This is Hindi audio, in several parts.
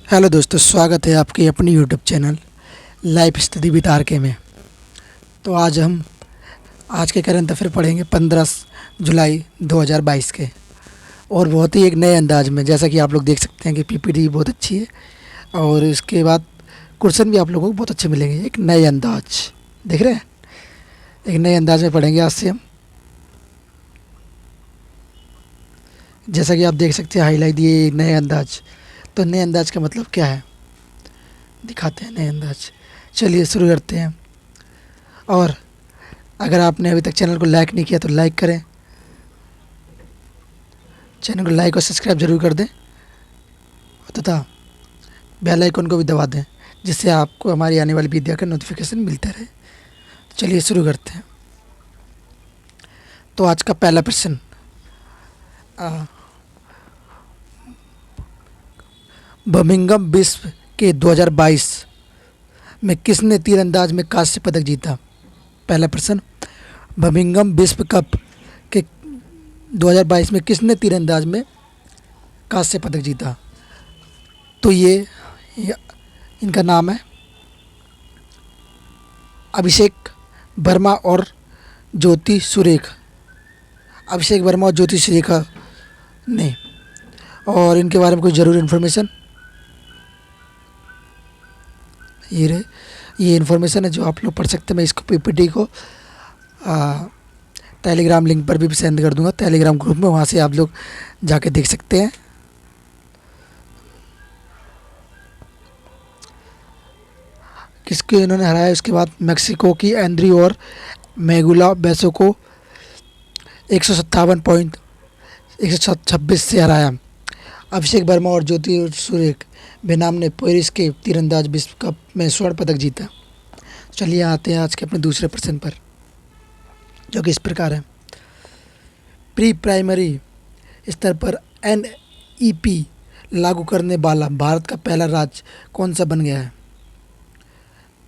हेलो दोस्तों, स्वागत है आपके अपनी YouTube channel life study with R K में। तो आज के करंट अफेयर पढ़ेंगे 15 जुलाई 2022 के, और बहुत ही एक नए अंदाज में। जैसा कि आप लोग देख सकते हैं कि पीपीटी बहुत अच्छी है, और इसके बाद क्वेश्चन भी आप लोगों को बहुत अच्छे मिलेंगे। एक नए अंदाज देख रहे हैं, एक नए अंदाज में पढ़ेंगे आज से हम। जैसा कि आप देख सकते हैं हाईलाइट दिए नए अंदाज। तो नए अंदाज का मतलब क्या है दिखाते हैं। नए अंदाज, चलिए शुरू करते हैं। और अगर आपने अभी तक चैनल को लाइक नहीं किया तो लाइक करें, चैनल को लाइक और सब्सक्राइब जरूर कर दें, तथा बेल आइकन को भी दबा दें, जिससे आपको हमारी आने वाली वीडियो का नोटिफिकेशन मिलता रहे। चलिए शुरू करते हैं। तो आज का पहला प्रश्न, बर्मिंघम विश्व के 2022 में किसने तीरंदाज में कांस्य पदक जीता? पहला प्रश्न, बर्मिंघम विश्व कप के 2022 में किसने तीरंदाज में कांस्य पदक जीता? तो ये इनका नाम है अभिषेक वर्मा और ज्योति सुरेखा। अभिषेक वर्मा और ज्योति सुरेखा ने। और इनके बारे में कुछ ज़रूर इन्फॉर्मेशन ये इन्फॉर्मेशन है जो आप लोग पढ़ सकते हैं। मैं इसको पीपीटी को टेलीग्राम लिंक पर भी सेंड कर दूंगा, टेलीग्राम ग्रुप में, वहाँ से आप लोग जाके देख सकते हैं। किसको इन्होंने हराया? उसके बाद मेक्सिको की एंड्री और मैगुला बेसो को 156 से हराया। अभिषेक वर्मा और ज्योति सुरेख बेनाम ने पेरिस के तीरंदाज विश्व कप में स्वर्ण पदक जीता। चलिए आते हैं आज के अपने दूसरे प्रश्न पर, जो कि इस प्रकार है। प्री प्राइमरी स्तर पर एनईपी लागू करने वाला भारत का पहला राज्य कौन सा बन गया है?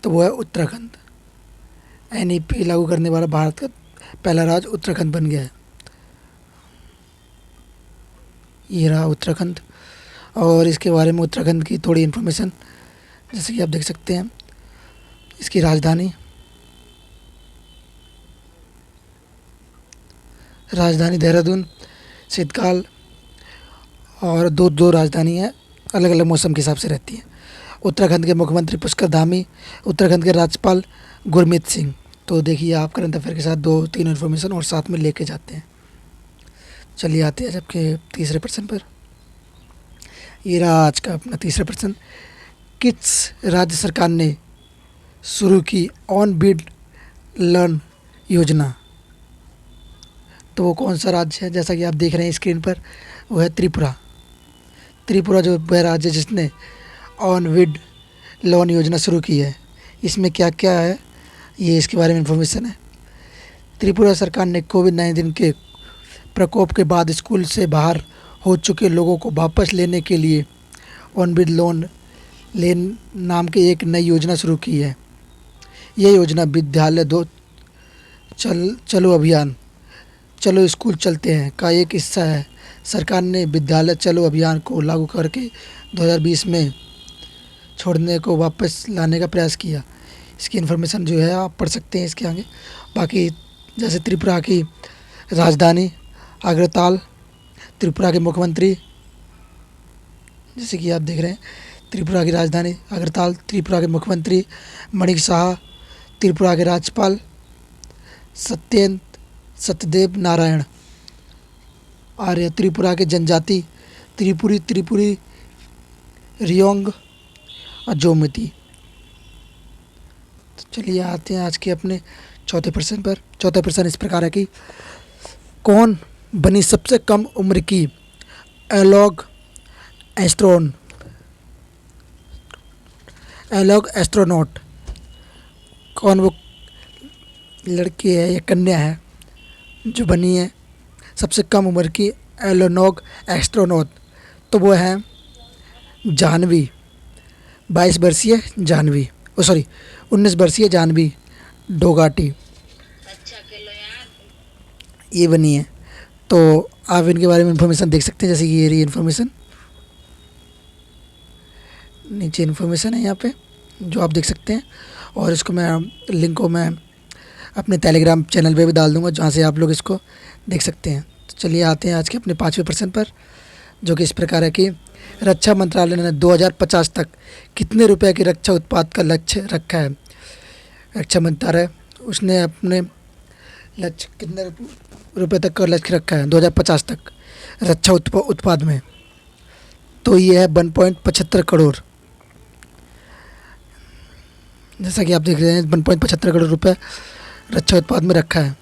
तो वो है उत्तराखंड। एनईपी लागू करने वाला भारत का पहला राज्य उत्तराखंड बन गया है। ये रहा उत्तराखंड। और इसके बारे में उत्तराखंड की थोड़ी इन्फॉर्मेशन, जैसे कि आप देख सकते हैं। इसकी राजधानी देहरादून, शीतकाल, और दो राजधानी है, अलग अलग मौसम के हिसाब से रहती है। उत्तराखंड के मुख्यमंत्री पुष्कर धामी, उत्तराखंड के राज्यपाल गुरमीत सिंह। तो देखिए, आप करंट अफेयर के साथ 2-3 इन्फॉर्मेशन और साथ में लेके जाते हैं। चलिए आते हैं जबकि तीसरे प्रश्न पर। ये रहा आज का अपना तीसरा प्रश्न। किस राज्य सरकार ने शुरू की ऑन बिड लर्न योजना? तो वो कौन सा राज्य है? जैसा कि आप देख रहे हैं स्क्रीन पर, वो है त्रिपुरा। त्रिपुरा जो वह राज्य जिसने ऑन बिड लोन योजना शुरू की है। इसमें क्या क्या है, ये इसके बारे में इन्फॉर्मेशन है। त्रिपुरा सरकार ने कोविड-19 के प्रकोप के बाद स्कूल से बाहर हो चुके लोगों को वापस लेने के लिए ऑन बिड लोन लेन नाम के एक नई योजना शुरू की है। यह योजना विद्यालय दो चलो अभियान, चलो स्कूल चलते हैं का एक हिस्सा है। सरकार ने विद्यालय चलो अभियान को लागू करके 2020 में छोड़ने को वापस लाने का प्रयास किया। इसकी इन्फॉर्मेशन जो है आप पढ़ सकते हैं इसके आगे। बाकी जैसे त्रिपुरा की राजधानी अगरताल, त्रिपुरा के मुख्यमंत्री, जैसे कि आप देख रहे हैं, त्रिपुरा की राजधानी अगरताल, त्रिपुरा के मुख्यमंत्री मणिक साहा, त्रिपुरा के राज्यपाल सत्यदेव नारायण आर्य, त्रिपुरा के जनजाति त्रिपुरी रियोंग और जोमिति। तो चलिए आते हैं आज के अपने चौथे प्रश्न पर। चौथा प्रश्न इस प्रकार है कि कौन बनी सबसे कम उम्र की एलॉग एस्ट्रोनॉट? कौन वो लड़की है या कन्या है जो बनी है सबसे कम उम्र की एलोनॉग एस्ट्रोनॉट? तो वो है जाह्नवी, 22 वर्षीय जाह्नवी, 19 वर्षीय जाह्नवी डोगाटी ये बनी है। तो आप इनके बारे में इन्फॉर्मेशन देख सकते हैं, जैसे कि ये रही इन्फॉर्मेशन। नीचे इन्फॉर्मेशन है यहाँ पे जो आप देख सकते हैं, और इसको मैं लिंक को मैं अपने टेलीग्राम चैनल पे भी डाल दूँगा जहाँ से आप लोग इसको देख सकते हैं। तो चलिए आते हैं आज के अपने 5वें प्रश्न पर, जो कि इस प्रकार है कि रक्षा मंत्रालय ने 2050 तक कितने रुपए की रक्षा उत्पाद का लक्ष्य रखा है। रक्षा मंत्रालय उसने अपने लक्ष्य कितने रुपए तक का लक्ष्य रखा है 2050 तक रक्षा उत्पाद में, तो ये है 1.75 करोड़। जैसा कि आप देख रहे हैं 1.75 करोड़ रुपए रक्षा उत्पाद में रखा है।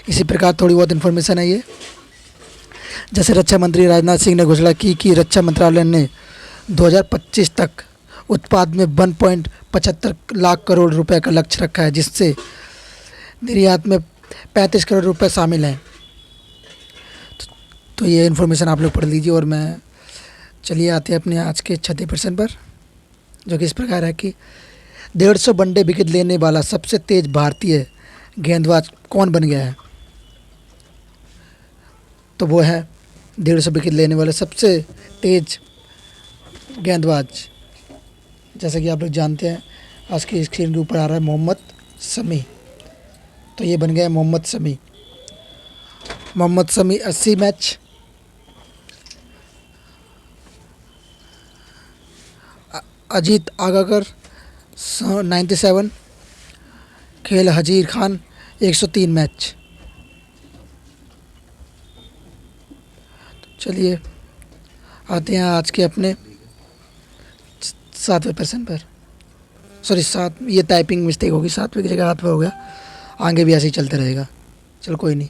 इसी प्रकार थोड़ी बहुत इन्फॉर्मेशन है ये। जैसे रक्षा मंत्री राजनाथ सिंह ने घोषणा की कि रक्षा मंत्रालय ने 2025 तक उत्पाद में 1.75 लाख करोड़ रुपए का लक्ष्य रखा है, जिससे निर्यात में 35 करोड़ रुपए शामिल हैं। तो ये इन्फॉर्मेशन आप लोग पढ़ लीजिए। और मैं चलिए आते हैं अपने आज के 6वें प्रश्न पर, जो कि इस प्रकार है कि 150 वनडे विकेट लेने वाला सबसे तेज भारतीय गेंदबाज कौन बन गया है। तो वो है 150 विकेट लेने वाले सबसे तेज गेंदबाज, जैसा कि आप लोग जानते हैं आज की स्क्रीन के ऊपर आ रहा है मोहम्मद शमी। तो ये बन गया है मोहम्मद शमी। मोहम्मद शमी 80 मैच, अजीत आगाकर 97, खेल हजीर खान 103 मैच। चलिए आते हैं आज के अपने 7वें प्रश्न पर। सॉरी 7, ये टाइपिंग मिस्टेक होगी, 7वें की जगह 8वें हो गया। आगे भी ऐसे ही चलते रहेगा, चलो कोई नहीं।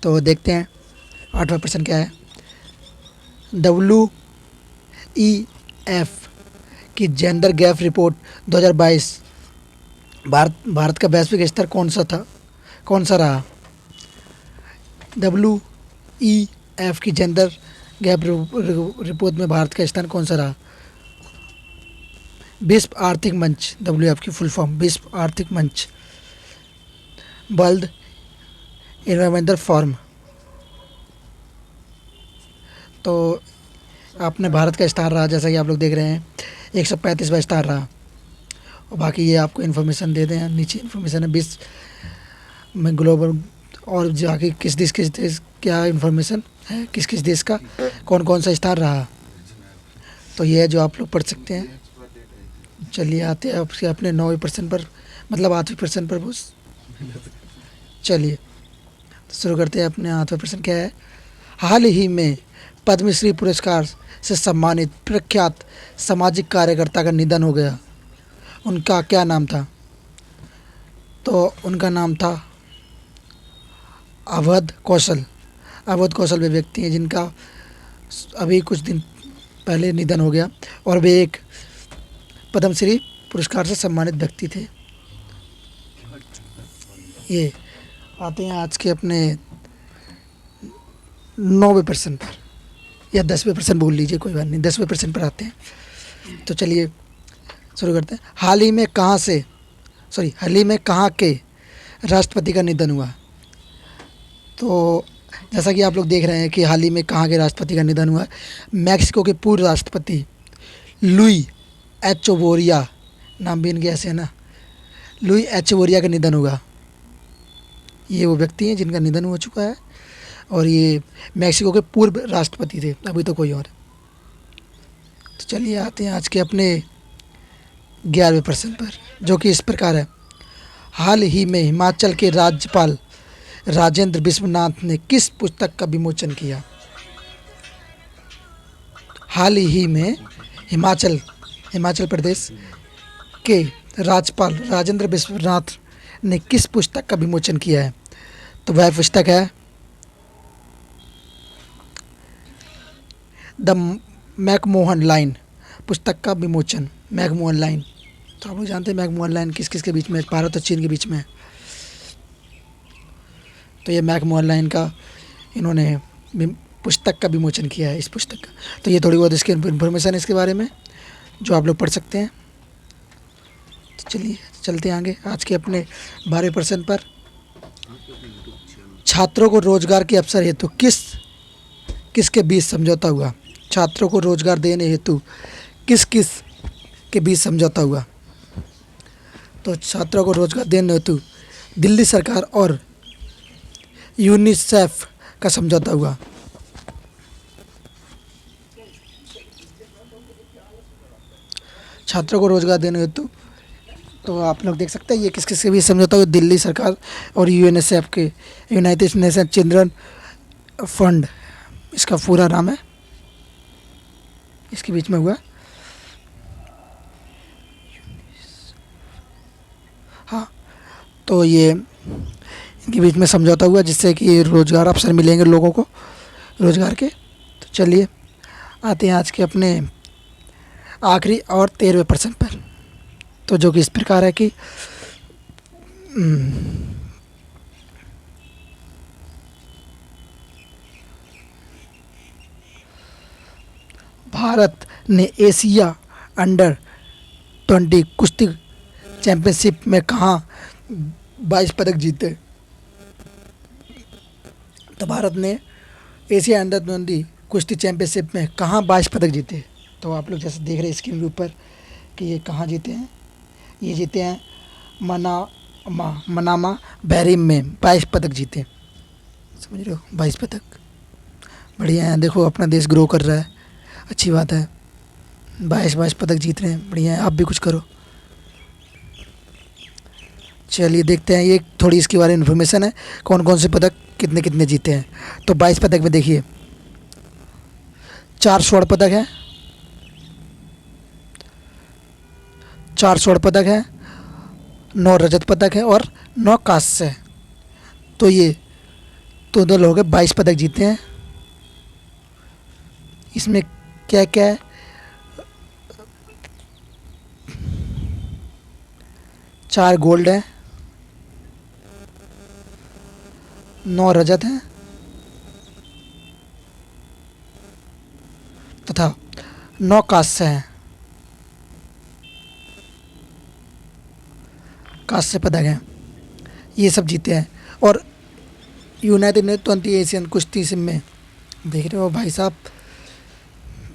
तो देखते हैं 8वां प्रश्न क्या है। WEF की जेंडर गैप रिपोर्ट 2022 भारत का वैश्विक स्तर कौन सा रहा। WEF की जेंडर गैप रिपोर्ट में भारत का स्थान कौन सा रहा। विश्व आर्थिक मंच, WEF की फुल फॉर्म विश्व आर्थिक मंच, वर्ल्ड एनवायरमेंटल फोरम। तो आपने भारत का स्टार रहा, जैसा कि आप लोग देख रहे हैं 135वां स्टार रहा। और बाकी ये आपको इन्फॉर्मेशन दे दें, नीचे इन्फॉर्मेशन है विश्व में ग्लोबल, और जाके किस देश क्या इन्फॉर्मेशन है, किस किस देश का कौन कौन सा स्टार रहा। तो ये है जो आप लोग पढ़ सकते हैं। चलिए आते हैं आपसे अपने 9वें प्रश्न पर, मतलब 8वें प्रश्न पर बस। चलिए शुरू करते हैं अपने 8वें प्रश्न क्या है। हाल ही में पद्मश्री पुरस्कार से सम्मानित प्रख्यात सामाजिक कार्यकर्ता का निधन हो गया, उनका क्या नाम था। तो उनका नाम था अवध कौशल। अवध कौशल वे व्यक्ति हैं जिनका अभी कुछ दिन पहले निधन हो गया, और वे एक पद्मश्री पुरस्कार से सम्मानित व्यक्ति थे। ये आते हैं आज के अपने 9वें प्रश्न पर, या 10वें प्रश्न बोल लीजिए, कोई बात नहीं, 10वें प्रश्न पर आते हैं। तो चलिए शुरू करते हैं। हाल ही में कहाँ के राष्ट्रपति का निधन हुआ। तो जैसा कि आप लोग देख रहे हैं कि हाल ही में कहाँ के राष्ट्रपति का निधन हुआ। मैक्सिको के पूर्व राष्ट्रपति लुई एचेवोरिया, नाम भी इनके ऐसे है ना, लुई एचेवोरिया का निधन हुआ। ये वो व्यक्ति हैं जिनका निधन हो चुका है, और ये मैक्सिको के पूर्व राष्ट्रपति थे, अभी तो कोई और है। तो चलिए आते हैं आज के अपने 11वें प्रश्न पर, जो कि इस प्रकार है। हाल ही में हिमाचल के राज्यपाल राजेंद्र विश्वनाथ ने किस पुस्तक का विमोचन किया। हाल ही में हिमाचल प्रदेश के राज्यपाल राजेंद्र विश्वनाथ ने किस पुस्तक का विमोचन किया है। तो वह पुस्तक है द मैकमोहन लाइन पुस्तक का विमोचन। मैकमोहन लाइन, तो आप लोग जानते हैं मैकमोहन लाइन किस किस के बीच में, भारत और चीन के बीच में है। तो ये मैकमोहन लाइन का इन्होंने पुस्तक का विमोचन किया है, इस पुस्तक का। तो ये थोड़ी बहुत इसकी इन्फॉर्मेशन है इसके बारे में, जो आप लोग पढ़ सकते हैं। तो चलिए चलते हैं आगे आज के अपने 12वें प्रश्न पर। छात्रों को रोजगार के अवसर हेतु किसके बीच समझौता हुआ? छात्रों को रोजगार देने हेतु किस किस के बीच समझौता हुआ? तो छात्रों को रोजगार देने हेतु दिल्ली सरकार और यूनिसेफ का समझौता हुआ। छात्रों को रोजगार देने हेतु, तो आप लोग देख सकते हैं ये किस किस के बीच समझौता हुआ? दिल्ली सरकार और यूएनएसएफ के, यूनाइटेड नेशन चिल्ड्रन फंड इसका पूरा नाम है, इसके बीच में हुआ। हाँ, तो ये इनके बीच में समझौता हुआ जिससे कि रोज़गार अवसर मिलेंगे लोगों को रोज़गार के। तो चलिए आते हैं आज के अपने आखिरी और 13वें प्रश्न पर, तो जो कि इस प्रकार है कि भारत ने एशिया अंडर 20 कुश्ती चैंपियनशिप में कहाँ 22 पदक जीते? तो भारत ने एशिया अंडर 20 कुश्ती चैंपियनशिप में कहाँ 22 पदक जीते? तो आप लोग जैसे देख रहे हैं स्क्रीन के ऊपर कि ये कहाँ जीते हैं। ये जीते हैं मनामा बहरीन में 22 पदक जीते। समझ रहे हो, 22 पदक, बढ़िया है। देखो अपना देश ग्रो कर रहा है, अच्छी बात है। 22 पदक जीत रहे हैं, बढ़िया है। आप भी कुछ करो। चलिए देखते हैं, ये थोड़ी इसके बारे में इन्फॉर्मेशन है, कौन कौन से पदक कितने कितने जीते हैं। तो 22 पदक में देखिए 4 स्वर्ण पदक है, 4 स्वर्ण पदक है, 9 रजत पदक है और 9 कांस्य है। तो ये टोटल हो गए 22 पदक जीते हैं। इसमें क्या क्या है? 4 गोल्ड है, 9 रजत हैं तथा 9 कांस्य हैं, कांस्य पदक हैं, ये सब जीते हैं। और यूनाइटेड ने 20 एशियन कुश्ती सिम में देख रहे हो भाई साहब,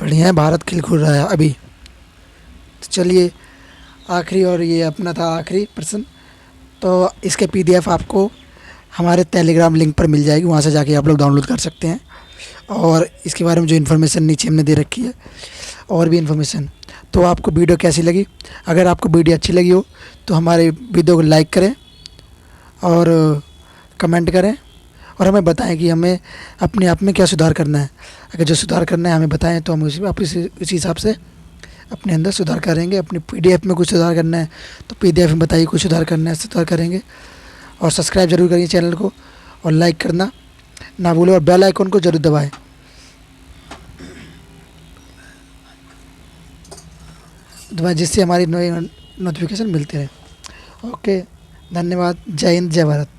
बढ़िया है, भारत खिल खुल रहा है अभी। तो चलिए आखिरी, और ये अपना था आखिरी प्रश्न। तो इसके पीडीएफ आपको हमारे टेलीग्राम लिंक पर मिल जाएगी, वहाँ से जाके आप लोग डाउनलोड कर सकते हैं। और इसके बारे में जो इन्फॉर्मेशन नीचे हमने दे रखी है, और भी इन्फॉर्मेशन। तो आपको वीडियो कैसी लगी? अगर आपको वीडियो अच्छी लगी हो तो हमारे वीडियो को लाइक करें और कमेंट करें, और हमें बताएं कि हमें अपने आप में क्या सुधार करना है। अगर जो सुधार करना है हमें बताएं तो हम उसी हिसाब से अपने अंदर सुधार करेंगे। अपनी पीडीएफ में कुछ सुधार करना है तो पीडीएफ में बताइए, कुछ सुधार करना है सुधार करेंगे। और सब्सक्राइब जरूर करिए चैनल को, और लाइक करना ना भूलें, और बेल आइकन को जरूर दबाएं जिससे हमारी नई नोटिफिकेशन मिलते रहे। ओके, धन्यवाद। जय हिंद, जय भारत।